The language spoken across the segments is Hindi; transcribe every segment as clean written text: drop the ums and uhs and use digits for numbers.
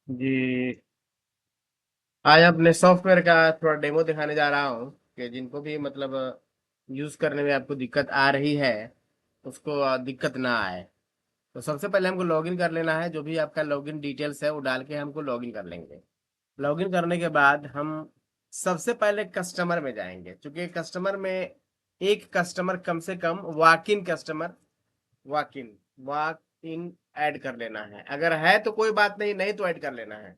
जी। आज अपने सॉफ्टवेयर का थोड़ा डेमो दिखाने जा रहा हूँ कि जिनको भी मतलब यूज करने में आपको दिक्कत आ रही है उसको दिक्कत ना आए। तो सबसे पहले हमको लॉगिन कर लेना है। जो भी आपका लॉगिन डिटेल्स है वो डाल के हमको लॉगिन कर लेंगे। लॉगिन करने के बाद हम सबसे पहले कस्टमर में जाएंगे, क्योंकि कस्टमर में एक कस्टमर कम से कम walk in customer walk in add कर लेना है। अगर है तो कोई बात नहीं, नहीं तो ऐड कर लेना है।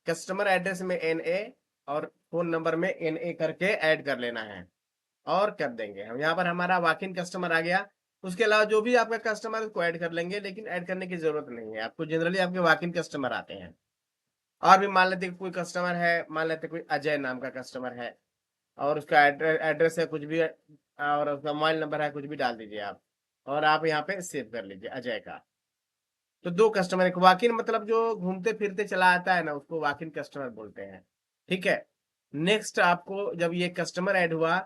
कस्टमर एड्रेस में NA और फोन नंबर में NA करके ऐड कर लेना है और कर देंगे हम। यहाँ पर हमारा वॉक इन कस्टमर आ गया। उसके अलावा जो भी आपका कस्टमर है उसको ऐड कर लेंगे, लेकिन ऐड करने की जरूरत नहीं है आपको। जनरली आपके वॉक इन कस्टमर आते हैं। और भी मान लेते कोई कस्टमर है, मान लेते कोई अजय नाम का कस्टमर है और उसका एड्रेस है कुछ भी और उसका मोबाइल नंबर है, कुछ भी डाल दीजिए आप और आप यहाँ पे सेव कर लीजिए अजय का। तो दो कस्टमर, एक वॉक-इन मतलब जो घूमते फिरते चला आता है ना, उसको वॉक-इन कस्टमर बोलते हैं। ठीक है। नेक्स्ट आपको जब ये कस्टमर ऐड हुआ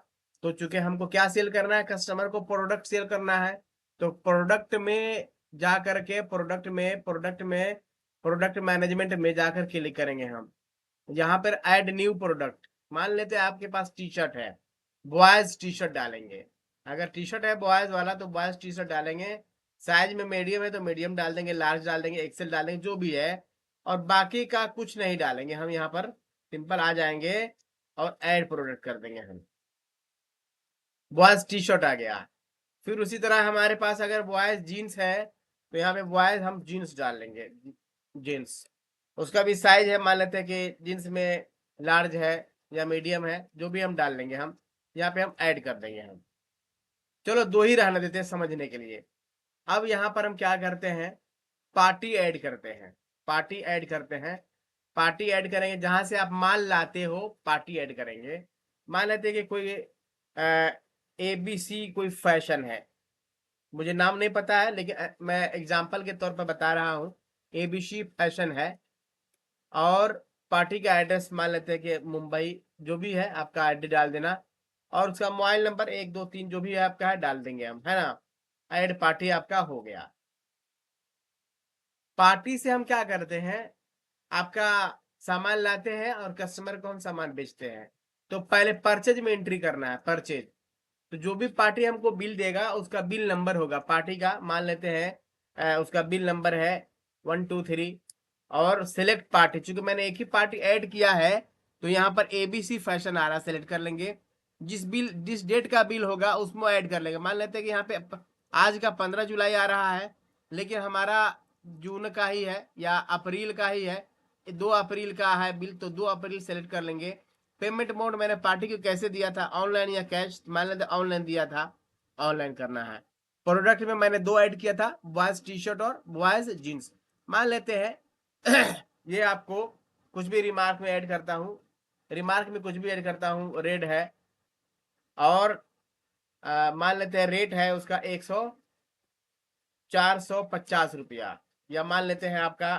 तो चूंकि हमको क्या सेल करना है, कस्टमर को प्रोडक्ट सेल करना है। तो प्रोडक्ट में जा करके प्रोडक्ट मैनेजमेंट में जाकर क्लिक करेंगे हम। यहाँ पर ऐड न्यू प्रोडक्ट, मान लेते हैं आपके पास टी शर्ट है, बॉयज टी शर्ट डालेंगे। अगर टी शर्ट है बॉयज वाला तो बॉयज टी शर्ट डालेंगे। साइज में मीडियम है तो मीडियम डाल देंगे, लार्ज डाल देंगे, एक्सेल डालेंगे, जो भी है। और बाकी का कुछ नहीं डालेंगे हम। यहाँ पर सिंपल आ जाएंगे और ऐड प्रोडक्ट कर देंगे हम। बॉयज टी शर्ट आ गया। फिर उसी तरह हमारे पास अगर बॉयज जीन्स है तो यहाँ पे बॉयज हम जीन्स डाल लेंगे। जीन्स उसका भी साइज है, मान लेते हैं कि जीन्स में लार्ज है या मीडियम है, जो भी हम डाल लेंगे हम। यहाँ पे हम ऐड कर देंगे हम। चलो दो ही रहने देते हैं समझने के लिए। अब यहाँ पर हम क्या करते हैं, पार्टी ऐड करते हैं। पार्टी ऐड करते हैं। पार्टी ऐड करेंगे जहां से आप माल लाते हो, पार्टी ऐड करेंगे। मान लेते हैं कि कोई ABC कोई फैशन है, मुझे नाम नहीं पता है लेकिन मैं एग्जांपल के तौर पर बता रहा हूँ। ABC फैशन है और पार्टी का एड्रेस मान लेते हैं कि मुंबई, जो भी है आपका आईडी डाल देना और उसका मोबाइल नंबर 1 2 3 जो भी है आपका है डाल देंगे हम, है ना। ऐड पार्टी आपका हो गया। पार्टी से हम क्या करते हैं, आपका सामान लाते हैं और कस्टमर को हम सामान बेचते हैं। तो पहले परचेज में एंट्री करना है, परचेज। तो जो भी पार्टी हमको बिल देगा उसका बिल नंबर होगा पार्टी का, मान लेते हैं उसका बिल नंबर है 1 2 3। और सिलेक्ट पार्टी, चूंकि मैंने एक ही पार्टी ऐड किया है तो यहाँ पर ABC फैशन आ रहा है, सेलेक्ट कर लेंगे। जिस डेट का बिल होगा उसमें ऐड कर लेंगे। मान लेते हैं कि यहाँ पे आज का 15 जुलाई आ रहा है, लेकिन हमारा जून का ही है या अप्रैल का ही है, 2 अप्रैल का है बिल, तो 2 अप्रैल सेलेक्ट कर लेंगे। पेमेंट मोड मैंने पार्टी को कैसे दिया था, ऑनलाइन या कैश, मान लेते ऑनलाइन दिया था, ऑनलाइन करना है। प्रोडक्ट में मैंने दो ऐड किया था, बॉयज टी शर्ट और बॉयज जींस। मान लेते हैं ये आपको कुछ भी रिमार्क में ऐड करता हूँ, रिमार्क में कुछ भी ऐड करता हूँ, रेड है। और मान लेते हैं रेट है उसका 450 रुपया, या मान लेते हैं आपका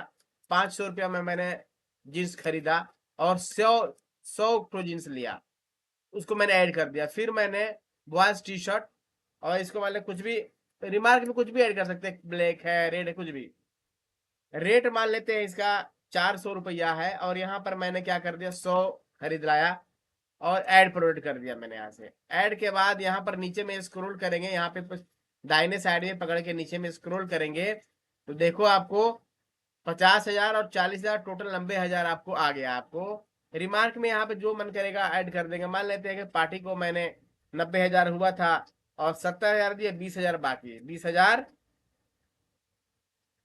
500 रुपया में मैंने जींस खरीदा और 100 को जींस लिया, उसको मैंने ऐड कर दिया। फिर मैंने बॉयज टी शर्ट और इसको मान लें कुछ भी, रिमार्क में कुछ भी ऐड कर सकते हैं, ब्लैक है, रेड है, कुछ भी। रेट मान लेते हैं इसका 400 रुपया है और यहाँ पर मैंने क्या कर दिया, 100 खरीद लाया और ऐड प्रोडक्ट कर दिया मैंने। यहाँ से ऐड के बाद यहाँ पर नीचे में स्क्रॉल करेंगे, यहाँ पे दाहिने साइड में पकड़ के नीचे में स्क्रॉल करेंगे तो देखो आपको 50,000 और 40,000 टोटल 90,000 आपको आ गया। आपको रिमार्क में यहाँ पे जो मन करेगा ऐड कर देंगे। मान लेते हैं कि पार्टी को मैंने 90,000 हुआ था और 70,000 दिए, 20,000 बाकी, 20,000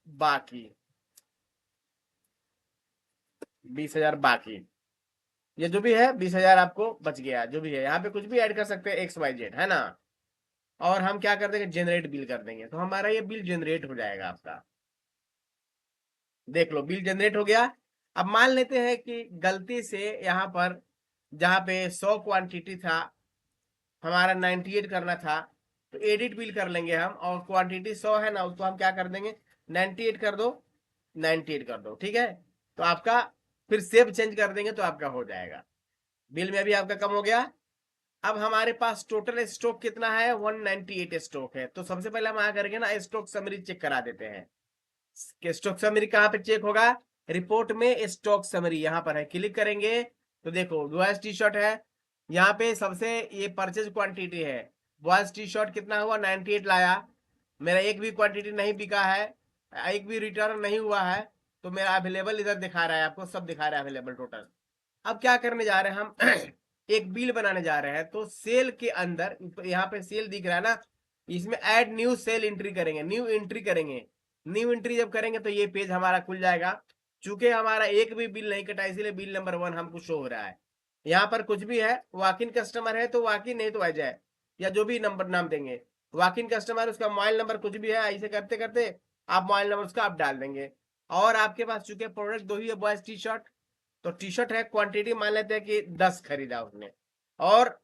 बाकी, 20,000 बाकी। ये जो भी है 20,000 आपको बच गया। जो भी है यहाँ पे कुछ भी ऐड कर सकते हैं, XYZ, है ना। और हम क्या कर देंगे, जनरेट बिल कर देंगे, तो हमारा ये बिल जनरेट हो जाएगा आपका। देख लो बिल जनरेट हो गया। अब मान लेते हैं कि गलती से यहाँ पर जहाँ पे 100 क्वांटिटी था, हमारा 98 करना था, तो एडिट बिल कर लेंगे हम और क्वांटिटी 100 है ना, उसको हम क्या कर देंगे 98 कर दो, 98 कर दो, ठीक है। तो आपका फिर सेव चेंज कर देंगे तो आपका हो जाएगा। बिल में भी आपका कम हो गया। अब हमारे पास टोटल स्टॉक कितना है, 198 स्टॉक है। तो सबसे पहले हम आ करके ना स्टॉक समरी चेक करा देते हैं कि स्टॉक समरी कहाँ पे चेक होगा, रिपोर्ट में स्टॉक समरी यहाँ पर है, क्लिक करेंगे तो देखो बॉयज टी शर्ट है, यहाँ पे सबसे ये परचेज क्वांटिटी है, बॉयज टी शर्ट कितना हुआ 98 लाया, मेरा एक भी क्वांटिटी नहीं बिका है, एक भी रिटर्न नहीं हुआ है, तो मेरा अवेलेबल इधर दिखा रहा है, आपको सब दिखा रहा है अवेलेबल टोटल। अब क्या करने जा रहे हैं हम एक बिल बनाने जा रहे हैं, तो सेल के अंदर यहाँ पे सेल दिख रहा है ना, इसमें ऐड न्यू सेल एंट्री करेंगे, न्यू एंट्री करेंगे, न्यू एंट्री जब करेंगे तो ये पेज हमारा खुल जाएगा। चूंकि हमारा एक भी बिल नहीं कटा इसलिए बिल नंबर 1 हमको शो हो रहा है। यहाँ पर कुछ भी है, वॉक इन कस्टमर है तो वॉक इन, नहीं तो आ जाए या जो भी नंबर नाम देंगे, वॉक इन कस्टमर उसका मोबाइल नंबर कुछ भी है, ऐसे करते करते आप मोबाइल नंबर उसका आप डाल देंगे। और आपके पास चूंकि प्रोडक्ट दो ही है, बॉयज टी शर्ट, तो टी शर्ट है, क्वांटिटी मान लेते हैं कि 10 खरीदा उसने, और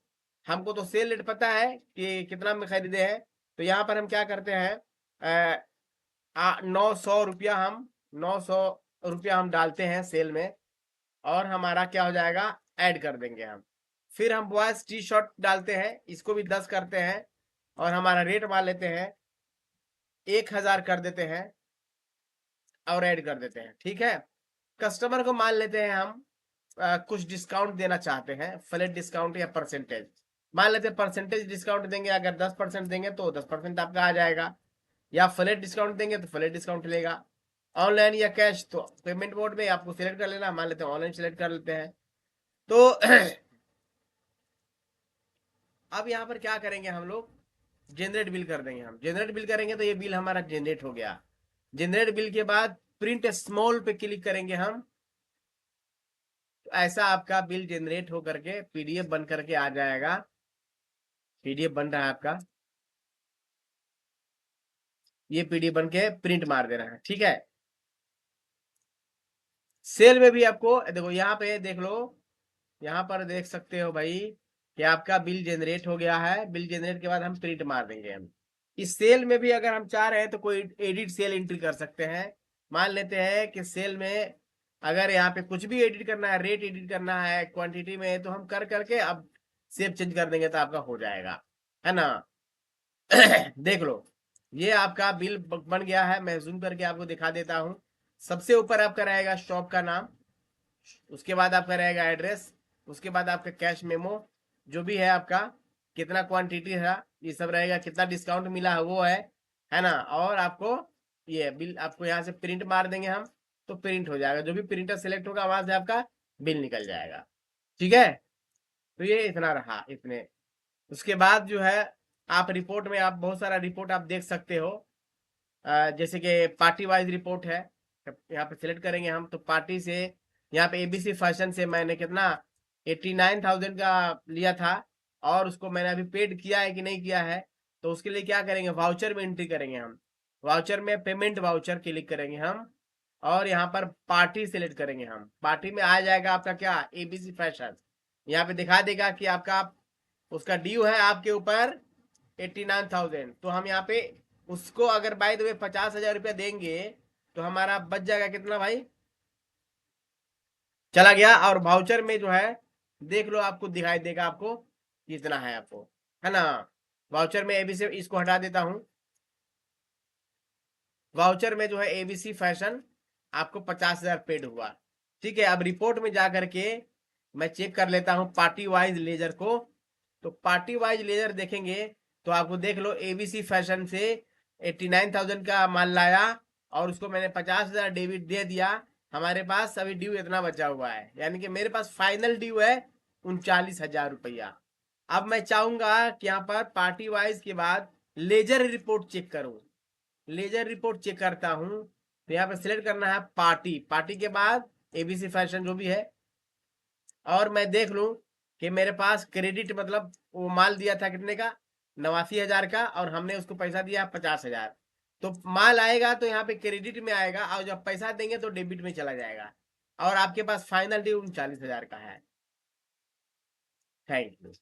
हमको तो सेल रेट पता है कि कितना में खरीदे हैं, तो यहाँ पर हम क्या करते हैं 900 रुपया, हम 900 रुपया हम डालते हैं सेल में, और हमारा क्या हो जाएगा ऐड कर देंगे हम। फिर हम बॉयज टी शर्ट डालते हैं, इसको भी 10 करते हैं, और हमारा रेट मान लेते हैं 1000 कर देते हैं और ऐड कर देते हैं। ठीक है, कस्टमर को मान लेते हैं हम कुछ डिस्काउंट देना चाहते हैं, फ्लैट डिस्काउंट या परसेंटेज, मान लेते हैं परसेंटेज डिस्काउंट देंगे, अगर 10% देंगे तो 10% आपका आ जाएगा, या फ्लैट डिस्काउंट देंगे तो फ्लैट डिस्काउंट लेगा। ऑनलाइन या कैश तो पेमेंट मोड में आपको सिलेक्ट कर लेना, मान लेते हैं ऑनलाइन सिलेक्ट कर लेते हैं। तो अब यहाँ पर क्या करेंगे हम लोग, जनरेट बिल कर देंगे, हम जनरेट बिल करेंगे तो ये बिल हमारा जनरेट हो गया। जनरेट बिल के बाद प्रिंट स्मॉल पे क्लिक करेंगे हम, तो ऐसा आपका बिल जनरेट हो करके पीडीएफ बन करके आ जाएगा। पीडीएफ बन रहा है आपका, ये पीडीएफ बन के प्रिंट मार देना है। ठीक है, सेल में भी आपको देखो, यहाँ पे देख लो, यहाँ पर देख सकते हो भाई कि आपका बिल जनरेट हो गया है। बिल जनरेट के बाद हम प्रिंट मार देंगे हम। इस सेल में भी अगर हम चाह रहे हैं तो कोई एडिट सेल एंट्री कर सकते हैं। मान लेते हैं कि सेल में अगर यहाँ पे कुछ भी एडिट करना है, रेट एडिट करना है, क्वांटिटी में, तो हम कर करके अब सेव चेंज कर देंगे तो आपका हो जाएगा, है ना। देख लो, ये आपका बिल बन गया है, मैं जूम करके आपको दिखा देता हूँ। सबसे ऊपर आपका रहेगा शॉप का नाम, उसके बाद आपका रहेगा एड्रेस, उसके बाद आपका कैश मेमो जो भी है आपका, कितना क्वांटिटी है ये सब रहेगा, कितना डिस्काउंट मिला है वो है ना। और आपको ये बिल आपको यहाँ से प्रिंट मार देंगे हम, तो प्रिंट हो जाएगा, जो भी प्रिंटर सिलेक्ट होगा वहां से आपका बिल निकल जाएगा। ठीक है, तो ये इतना रहा इतने। उसके बाद जो है आप रिपोर्ट में आप बहुत सारा रिपोर्ट आप देख सकते हो, जैसे कि पार्टी वाइज रिपोर्ट है, यहाँ पे सिलेक्ट करेंगे हम तो पार्टी से, यहाँ पे एबीसी फैशन से मैंने कितना 89,000 का लिया था, और उसको मैंने अभी पेड किया है कि नहीं किया है, तो उसके लिए क्या करेंगे, वाउचर में एंट्री करेंगे हम। वाउचर में पेमेंट वाउचर क्लिक करेंगे हम, और यहाँ पर पार्टी सिलेक्ट करेंगे हम। पार्टी में आ जाएगा आपका क्या, एबीसी फैशन, यहाँ पे दिखा देगा कि आपका उसका ड्यू है आपके ऊपर 89,000, तो हम यहाँ पे उसको अगर बाय द वे 50,000 रुपया देंगे तो हमारा बच जाएगा कितना भाई, चला गया। और वाउचर में जो है देख लो, आपको दिखाई देगा आपको कितना है आपको, है ना। वाउचर में एबीसी, इसको हटा देता हूं, वाउचर में जो है एबीसी फैशन आपको 50,000 पेड हुआ। ठीक है, अब रिपोर्ट में जा करके मैं चेक कर लेता हूं पार्टी वाइज लेजर को, तो पार्टी वाइज लेजर देखेंगे तो आपको देख लो एबीसी फैशन से 89,000 का माल लाया, और उसको मैंने 50,000 डेबिट दे दिया। हमारे पास अभी ड्यू इतना बचा हुआ है, यानी कि मेरे पास फाइनल ड्यू है 39,000 रुपया। अब मैं चाहूंगा कि यहाँ पर पार्टी वाइज के बाद लेजर रिपोर्ट चेक करूं, लेजर रिपोर्ट चेक करता हूं, तो यहाँ पे सिलेक्ट करना है पार्टी, पार्टी के बाद एबीसी फैशन जो भी है, और मैं देख लूं कि मेरे पास क्रेडिट मतलब वो माल दिया था कितने का, 89,000 का, और हमने उसको पैसा दिया 50,000, तो माल आएगा तो यहाँ पे क्रेडिट में आएगा, और जब पैसा देंगे तो डेबिट में चला जाएगा, और आपके पास फाइनल ड्यू 39,000 का है। Thank you.